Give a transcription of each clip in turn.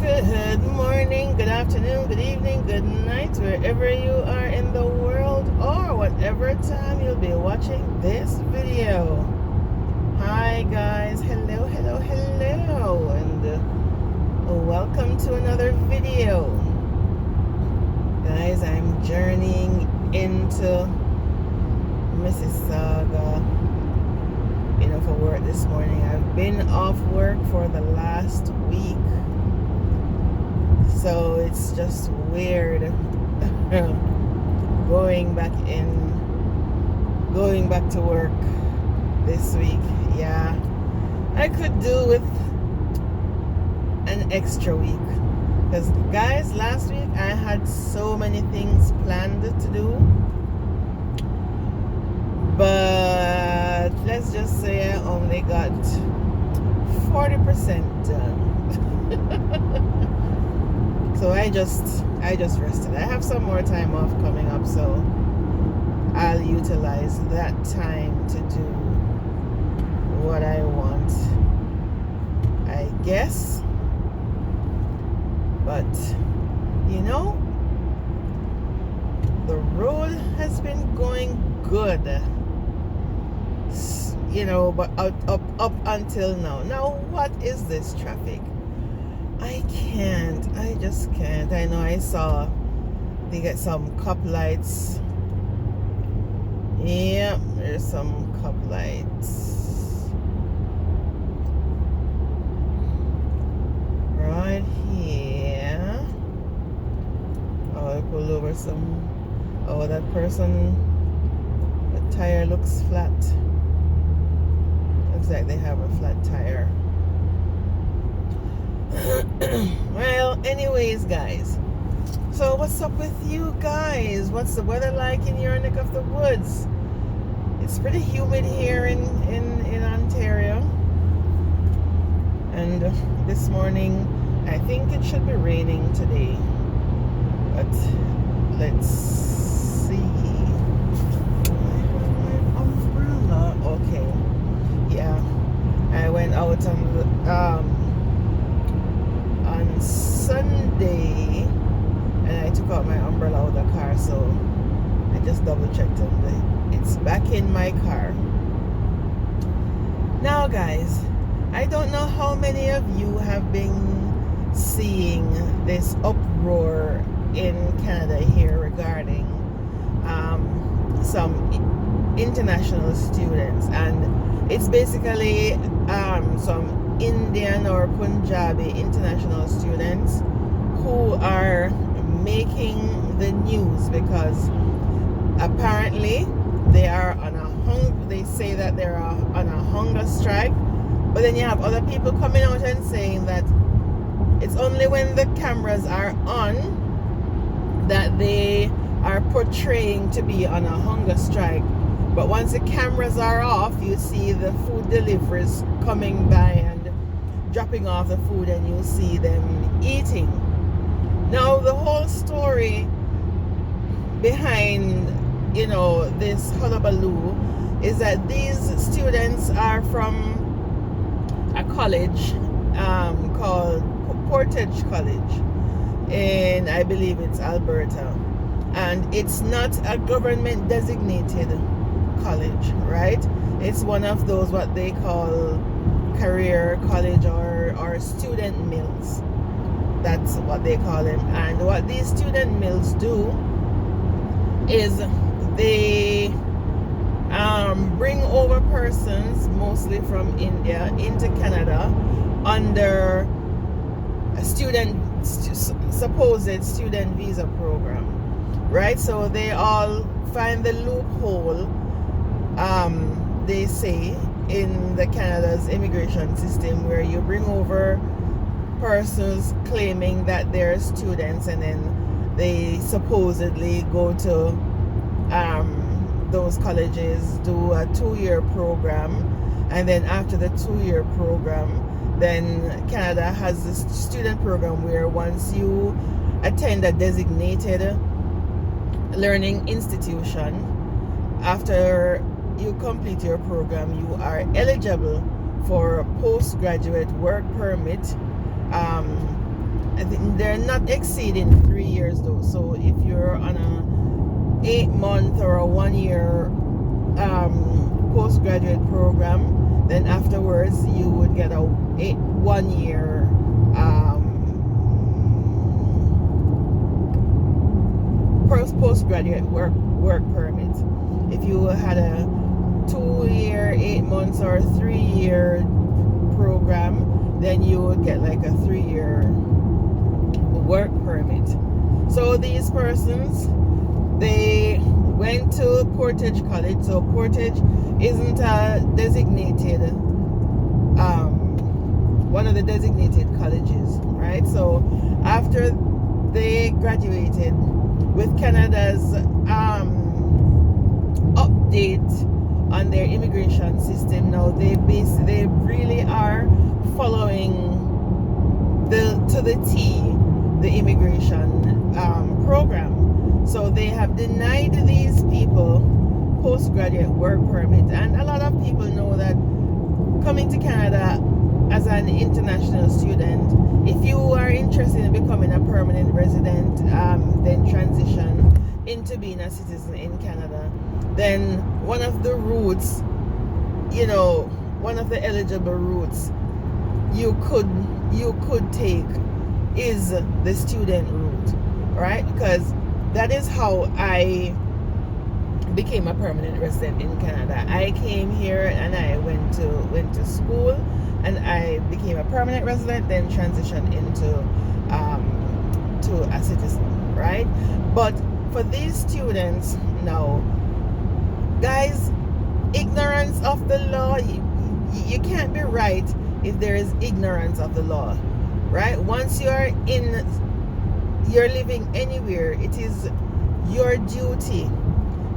Good morning, good afternoon, good evening, good night, wherever you are in the world or whatever time you'll be watching this video. Hi guys, hello, and welcome to another video. Guys, I'm journeying into Mississauga, for work this morning. I've been off work for the last week. So it's just weird going back to work this week. Yeah, I could do with an extra week because guys, last week I had so many things planned to do, but let's just say I only got 40% done. So I just rested. I have some more time off coming up, so I'll utilize that time to do what I want, I guess. But the road has been going good, but up until now. Now what is this traffic? I just can't. I know I saw they get some cop lights. Yeah, there's some cop lights right here. Oh, I pulled over some. Oh, that person, the tire looks flat. Looks like they have a flat tire. Well, anyways, guys, so what's up with you guys? What's the weather like in your neck of the woods? It's pretty humid here in Ontario, and this morning I think it should be raining today, but let's see. I have my umbrella. Okay, yeah, I went out on Sunday and I took out my umbrella out of the car, so I just double checked and it's back in my car. Now guys, I don't know how many of you have been seeing this uproar in Canada here regarding some international students, and it's basically some Indian or Punjabi international students who are making the news because apparently they are on they say that they're on a hunger strike, but then you have other people coming out and saying that it's only when the cameras are on that they are portraying to be on a hunger strike, but once the cameras are off, you see the food deliveries coming by and dropping off the food, and you see them eating. Now the whole story behind this hullabaloo is that these students are from a college called Portage College, and I believe it's Alberta, and it's not a government designated college, right? It's one of those what they call career college or student mills. That's what they call them. And what these student mills do is they bring over persons, mostly from India, into Canada under a supposed student visa program, right? So they all find the loophole, they say, in the Canada's immigration system, where you bring over persons claiming that they're students, and then they supposedly go to those colleges, do a 2-year program, and then after the 2-year program, then Canada has this student program where once you attend a designated learning institution, after you complete your program, you are eligible for a postgraduate work permit I think they're not exceeding 3 years though. So if you're on a 8-month or a 1-year postgraduate program, then afterwards you would get a 1-year postgraduate work permit. If you had a 2-year, 8 months, or 3-year program, then you would get like a 3-year work permit. So these persons, they went to Portage College. So Portage isn't a designated one of the designated colleges, right? So after they graduated, with Canada's update on their immigration system now, they really are following to the T the immigration program. So they have denied these people postgraduate work permit, and a lot of people know that coming to Canada as an international student, if you are interested in becoming a permanent resident, then transition into being a citizen in Canada, then one of the routes, one of the eligible routes you could take is the student route, right? Because that is how I became a permanent resident in Canada. I came here and I went to school, and I became a permanent resident, then transitioned into to a citizen, right? But for these students now, guys, ignorance of the law, you can't be right if there is ignorance of the law, right? Once you're living anywhere, it is your duty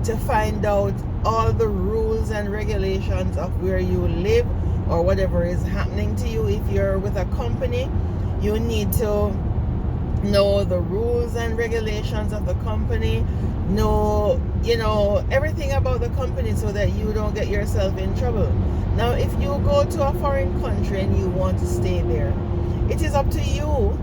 to find out all the rules and regulations of where you live or whatever is happening to you. If you're with a company, you need to know the rules and regulations of the company, know everything about the company so that you don't get yourself in trouble. Now, if you go to a foreign country and you want to stay there, it is up to you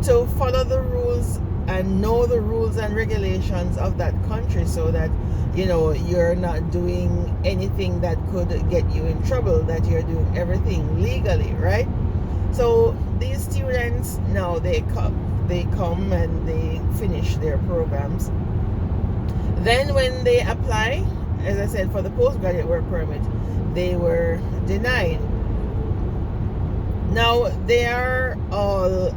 to follow the rules and know the rules and regulations of that country so that you're not doing anything that could get you in trouble, that you're doing everything legally, right? So these students now, they come and they finish their programs. Then when they apply, as I said, for the postgraduate work permit, they were denied. Now they are all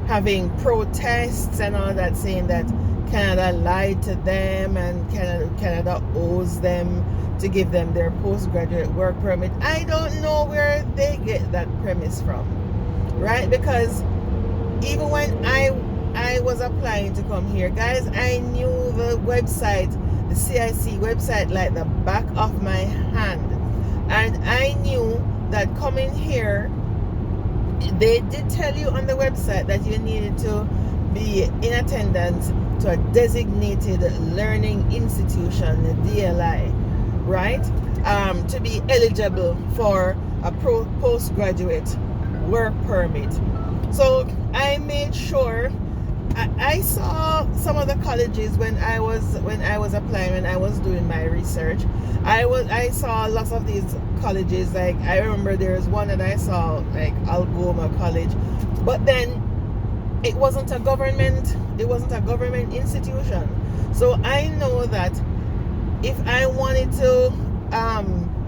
having protests and all that, saying that Canada lied to them and Canada owes them to give them their postgraduate work permit. I don't know where they get that premise from, right? Because even when I was applying to come here, guys, I knew the website, the CIC website, like the back of my hand. And I knew that coming here, they did tell you on the website that you needed to be in attendance to a designated learning institution, the DLI, right? To be eligible for a postgraduate work permit. So I made sure I saw some of the colleges when I was applying, when I was doing my research. I saw lots of these colleges. Like I remember there's one that I saw, like Algoma College, but then it wasn't a government institution. So I know that if I wanted to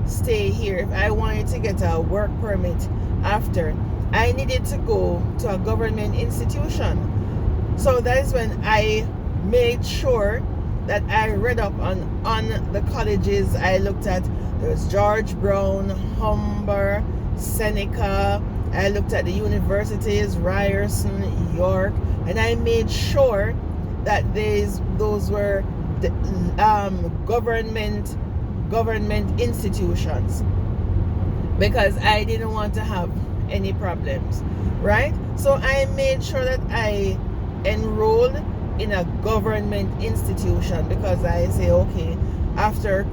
stay here, if I wanted to get a work permit after, I needed to go to a government institution. So that is when I made sure that I read up on the colleges. I looked at, there's George Brown, Humber, Seneca. I looked at the universities, Ryerson, York, and I made sure that those were the, government institutions, because I didn't want to have any problems, right? So I made sure that I enrolled in a government institution, because I say, okay, after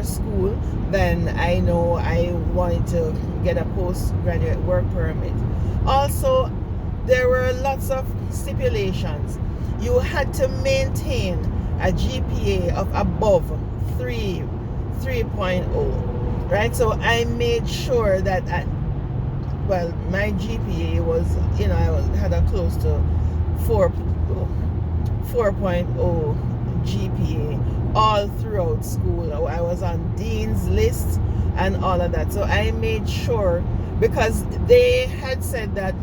school, then I know I wanted to get a postgraduate work permit. Also, there were lots of stipulations. You had to maintain a GPA of above 3.0, right? So I made sure that my GPA was, I had a close to 4.0 GPA all throughout school. I was on dean's list and all of that. So I made sure, because they had said that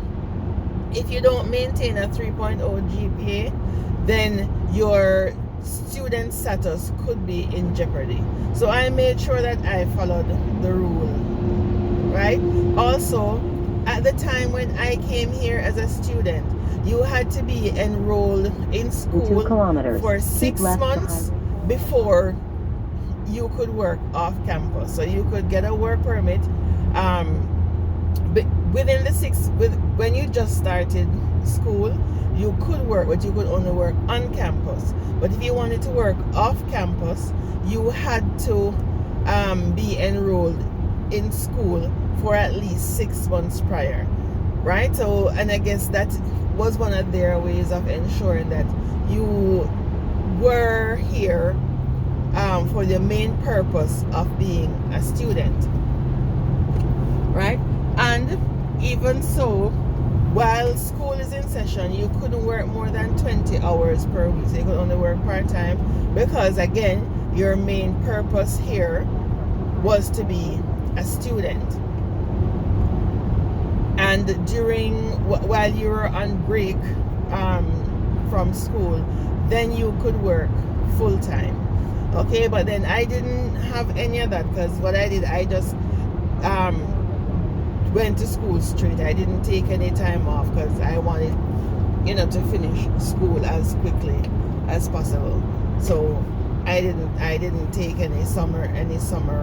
if you don't maintain a 3.0 GPA, then your student status could be in jeopardy. So I made sure that I followed the rule, right? Also, at the time when I came here as a student, you had to be enrolled in school for 6 months before you could work off campus. So you could get a work permit within when you just started school. You could work, but you could only work on campus. But if you wanted to work off campus, you had to be enrolled in school for at least 6 months prior, right? So, and I guess that was one of their ways of ensuring that you were here for the main purpose of being a student, right? And even so, while school is in session, you couldn't work more than 20 hours per week. So you could only work part-time, because again, your main purpose here was to be a student. And while you were on break from school, then you could work full-time. Okay, but then I didn't have any of that, because what I did, I just went to school straight. I didn't take any time off because I wanted, to finish school as quickly as possible. So I didn't take any summer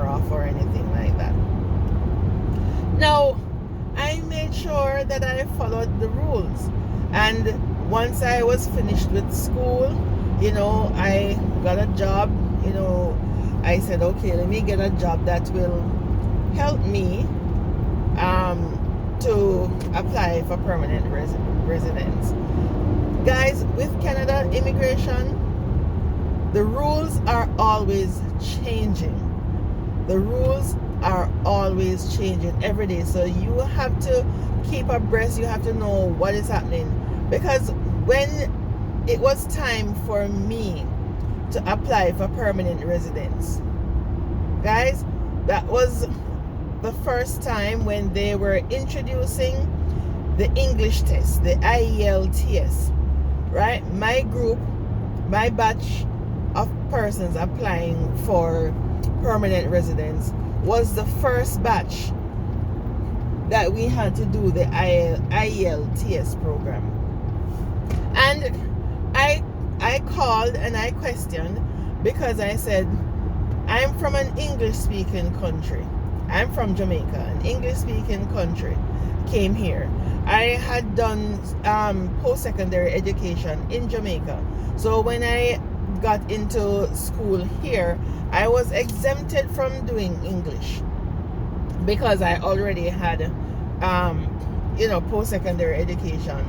off or anything like that. Now, I made sure that I followed the rules, and once I was finished with school, I got a job. I said, okay, let me get a job that will help me to apply for permanent residence. Guys, with Canada immigration, the rules are always changing. The rules are always changing every day. So you have to keep abreast. You have to know what is happening. Because when it was time for me to apply for permanent residence, guys, that was the first time when they were introducing the English test, the IELTS, right? My batch of persons applying for permanent residence was the first batch that we had to do the IELTS program. And I called and I questioned, because I said, I'm from an English-speaking country. I'm from Jamaica, an English-speaking country. Came here. I had done post-secondary education in Jamaica. So when I got into school here, I was exempted from doing English because I already had, post-secondary education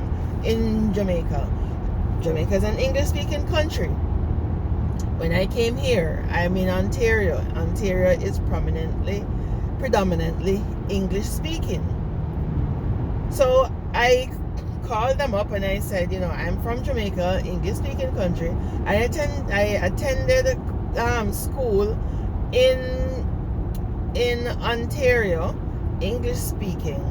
in Jamaica. Jamaica is an English-speaking country. When I came here, I'm in Ontario. Ontario is predominantly English-speaking. So I called them up and I said, I'm from Jamaica, English-speaking country. I attended school in Ontario, English-speaking,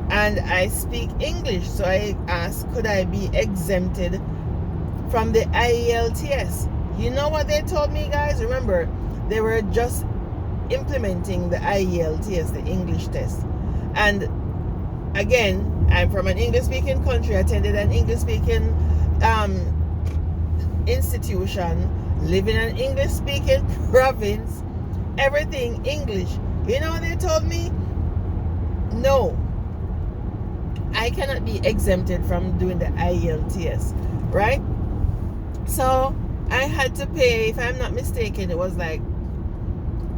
and I speak English. So I asked, could I be exempted from the IELTS? You know what they told me, guys? Remember, they were just implementing the IELTS, the English test. And again, I'm from an English-speaking country, attended an English-speaking institution, live in an English-speaking province, everything English. You know what they told me? No, I cannot be exempted from doing the IELTS, right? So I had to pay, if I'm not mistaken, it was like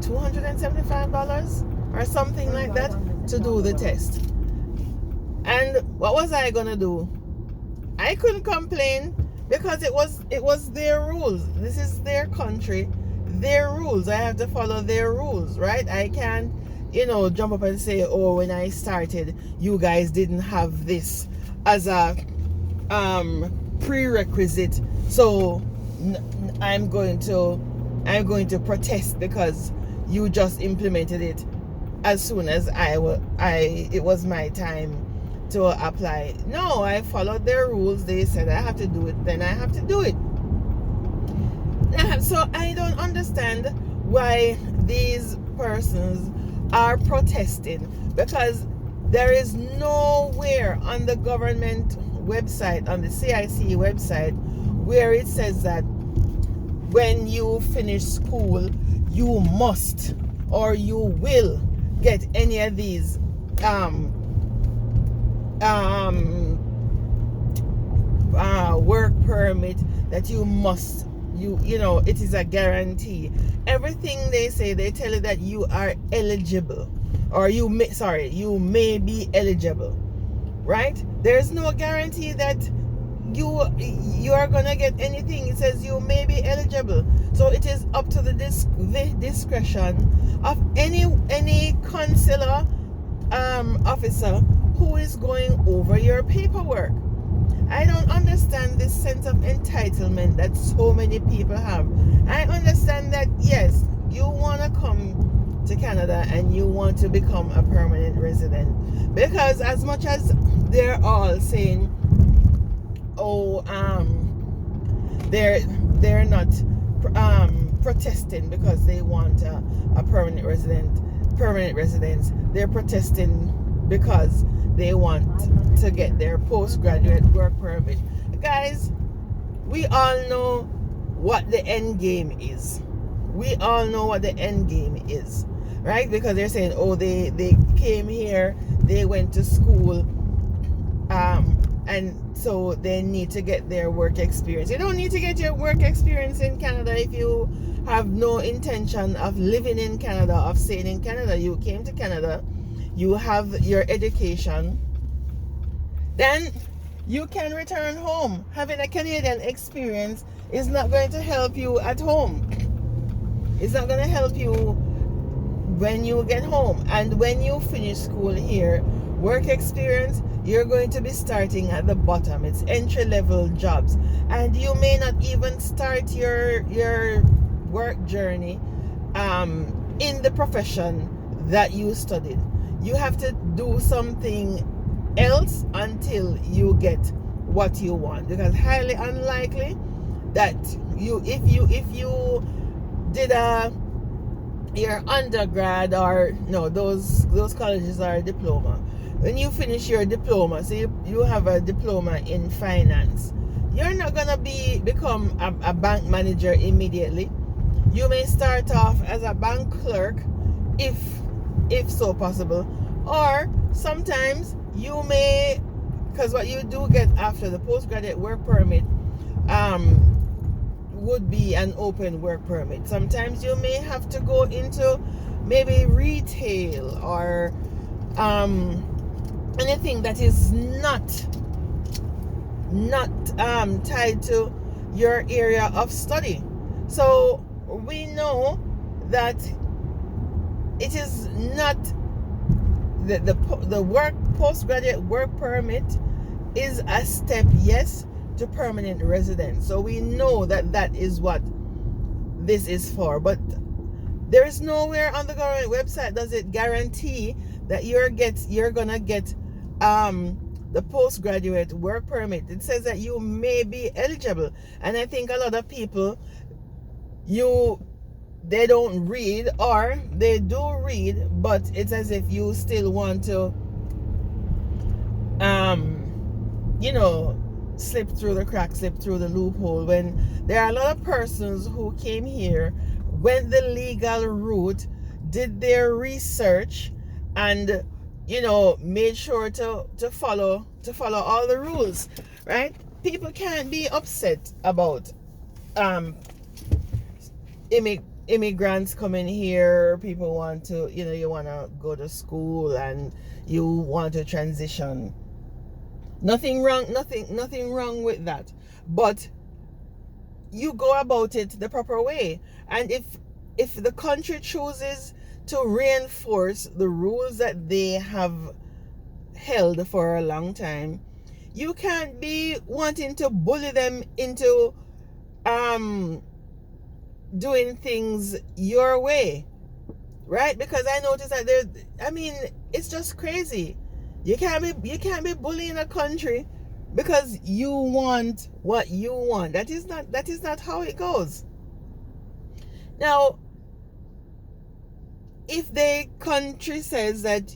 $275 or something like that to do the test. And what was I gonna do? I couldn't complain because it was their rules. This is their country, their rules. I have to follow their rules, right? I can't, jump up and say, oh, when I started, you guys didn't have this as a prerequisite, so I'm going to protest because you just implemented it as soon as it was my time to apply. No, I followed their rules. They said I have to do it, then I have to do it. So I don't understand why these persons are protesting, because there is nowhere on the government website, on the CIC website, where it says that when you finish school you must or you will get any of these work permit, that you must, it is a guarantee. Everything they say, they tell you that you are eligible, or you may be eligible, right? There's no guarantee that you are gonna get anything. It says you may be eligible, so it is up to the discretion of any consular officer who is going over your paperwork. I don't understand this sense of entitlement that so many people have. I understand that, yes, you want to come to Canada and you want to become a permanent resident, because as much as they're all saying, oh, they're not protesting because they want a permanent residence. They're protesting because they want to get their postgraduate work permit. Guys, we all know what the end game is. We all know what the end game is, right? Because they're saying, oh, they came here, they went to school, and so they need to get their work experience. You don't need to get your work experience in Canada if you have no intention of living in Canada, of staying in Canada. You came to Canada, you have your education, then you can return home. Having a Canadian experience is not going to help you at home. It's not going to help you when you get home. And when you finish school here, work experience, you're going to be starting at the bottom. It's entry-level jobs, and you may not even start your work journey in the profession that you studied. You have to do something else until you get what you want, because highly unlikely that if you did your undergrad, or no, those colleges are a diploma. When you finish your diploma, so you have a diploma in finance, you're not gonna become a bank manager immediately. You may start off as a bank clerk, if so possible, or sometimes you may, because what you do get after the postgraduate work permit would be an open work permit. Sometimes you may have to go into maybe retail or anything that is not tied to your area of study. So we know that it is not the work postgraduate work permit is a step, yes, to permanent residence. So we know that is what this is for, but there is nowhere on the government website does it guarantee that you're gonna get the postgraduate work permit. It says that you may be eligible, and I think a lot of people, they don't read, or they do read, but it's as if you still want to slip through the crack, slip through the loophole, when there are a lot of persons who came here, went the legal route, did their research, and made sure to follow all the rules, right? People can't be upset about um immigrants coming here, people want to, you want to go to school and you want to transition. Nothing wrong with that. But you go about it the proper way. And if the country chooses to reinforce the rules that they have held for a long time, you can't be wanting to bully them into um doing things your way, right? Because I noticed that it's just crazy. You can't be bullying a country because you want what you want. That is not how it goes. Now, if the country says that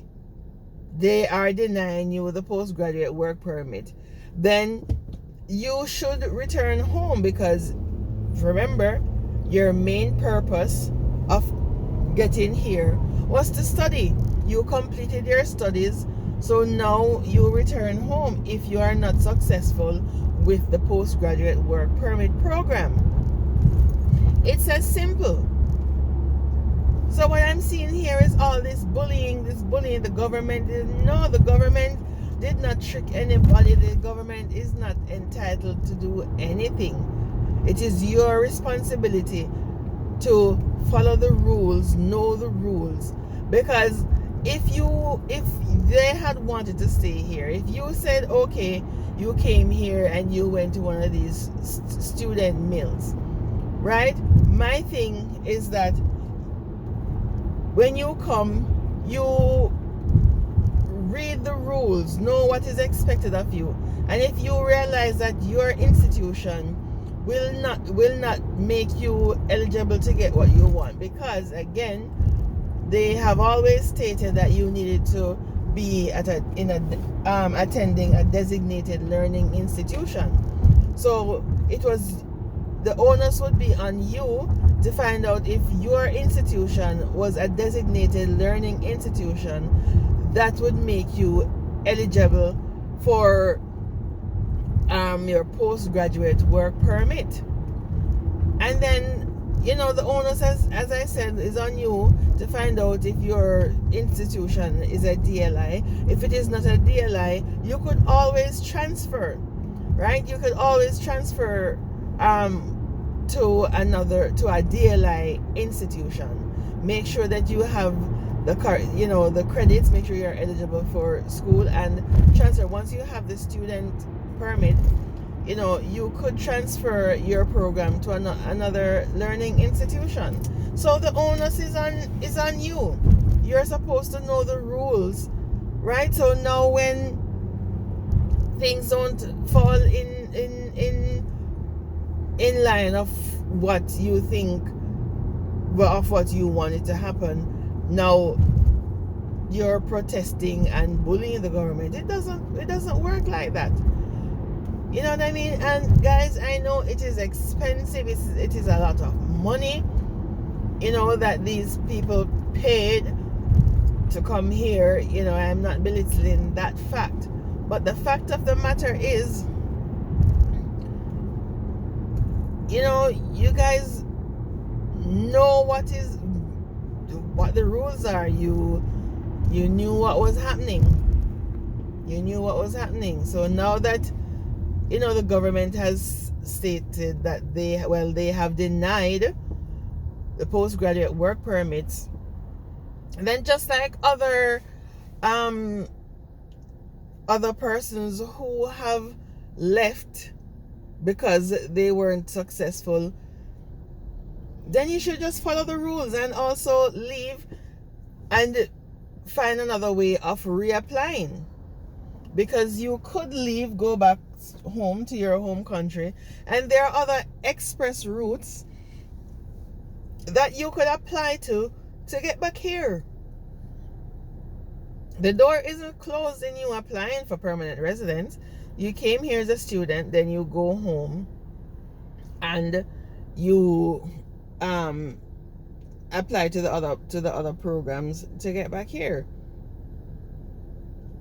they are denying you the postgraduate work permit, then you should return home, because remember, your main purpose of getting here was to study. You completed your studies, so now you return home if you are not successful with the postgraduate work permit program. It's as simple. So what I'm seeing here is all this bullying. The government the government did not trick anybody. The government is not entitled to do anything. It is your responsibility to follow the rules, know the rules. Because if they had wanted to stay here, if you said, okay, you came here and you went to one of these student mills, right? My thing is that when you come, you read the rules, know what is expected of you. And if you realize that your institution will not make you eligible to get what you want, because again, they have always stated that you needed to be attending a designated learning institution. So the onus would be on you to find out if your institution was a designated learning institution that would make you eligible for your postgraduate work permit. And then, the onus, as I said, is on you to find out if your institution is a DLI. If it is not a DLI, you could always transfer, right? You could always transfer to a DLI institution. Make sure that you have the credits. Make sure you're eligible for school and transfer. Once you have the student permit, you could transfer your program to another learning institution. So the onus is on you. You're supposed to know the rules, right? So now when things don't fall in line of what you think, of what you want it to happen, now you're protesting and bullying the government. It doesn't work like that. You know what I mean? And guys, I know it is expensive. It is a lot of money, that these people paid to come here. I'm not belittling that fact. But the fact of the matter is, you guys know what the rules are. You knew what was happening. So now that the government has stated that they have denied the postgraduate work permits, and then just like other persons who have left because they weren't successful, then you should just follow the rules and also leave and find another way of reapplying. Because you could leave, go back home to your home country, and there are other express routes that you could apply to get back here. The door isn't closed in you applying for permanent residence. You came here as a student, then you go home and you apply to the other programs to get back here.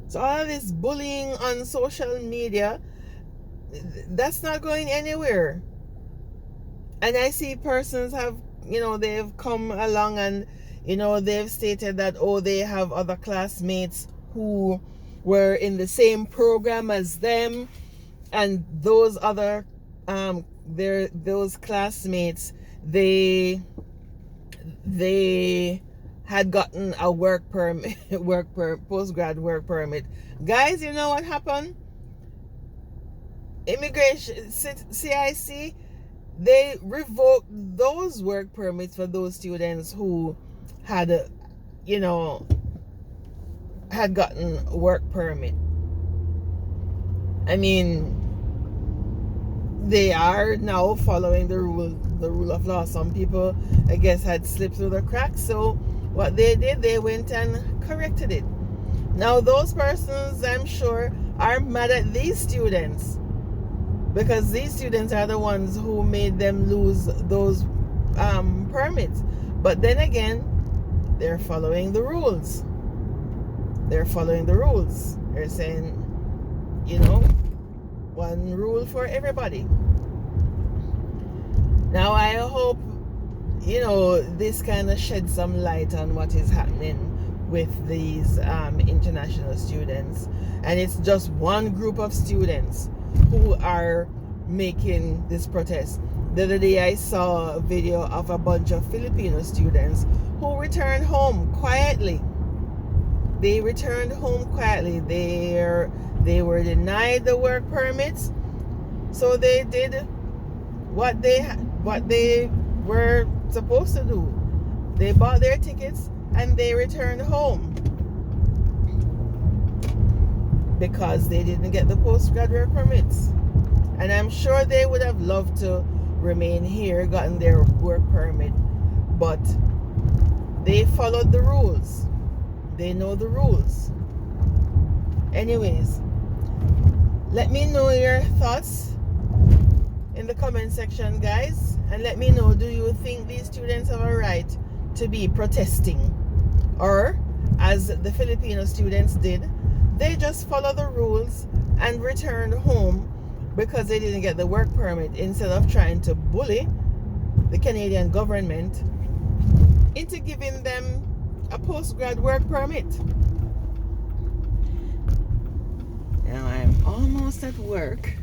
So all of this bullying on social media, that's not going anywhere. And I see persons have, they've come along and, they've stated that, oh, they have other classmates who were in the same program as them, and those other, those classmates, they had gotten a work permit, postgrad work permit. Guys, you know what happened? Immigration, CIC, they revoked those work permits for those students who had, had gotten work permit. I mean, they are now following the rule of law. Some people, I guess, had slipped through the cracks. So what they did, they went and corrected it. Now those persons, I'm sure, are mad at these students, because these students are the ones who made them lose those permits. But then again, they're following the rules. They're following the rules. They're saying, one rule for everybody. Now I hope, this kind of sheds some light on what is happening with these international students. And it's just one group of students who are making this protest. The other day I saw a video of a bunch of Filipino students who returned home quietly. They returned home quietly. They were denied the work permits, so they did what they were supposed to do. They bought their tickets and they returned home because they didn't get the postgraduate permits. And I'm sure they would have loved to remain here, gotten their work permit, but they followed the rules. They know the rules. Anyways, let me know your thoughts in the comment section, guys, and let me know, do you think these students have a right to be protesting, or as the Filipino students did, they just follow the rules and returned home because they didn't get the work permit, instead of trying to bully the Canadian government into giving them a postgrad work permit. Now I'm almost at work,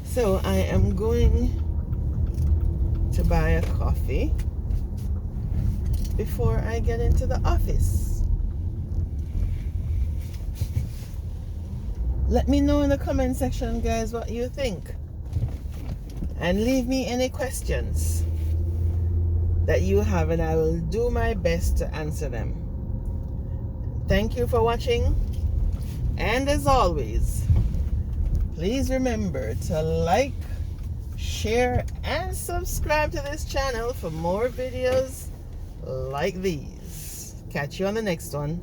so I am going to buy a coffee before I get into the office. Let me know in the comment section, guys, what you think, and leave me any questions that you have, and I will do my best to answer them. Thank you for watching, and as always, please remember to like, share, and subscribe to this channel for more videos like these. Catch you on the next one.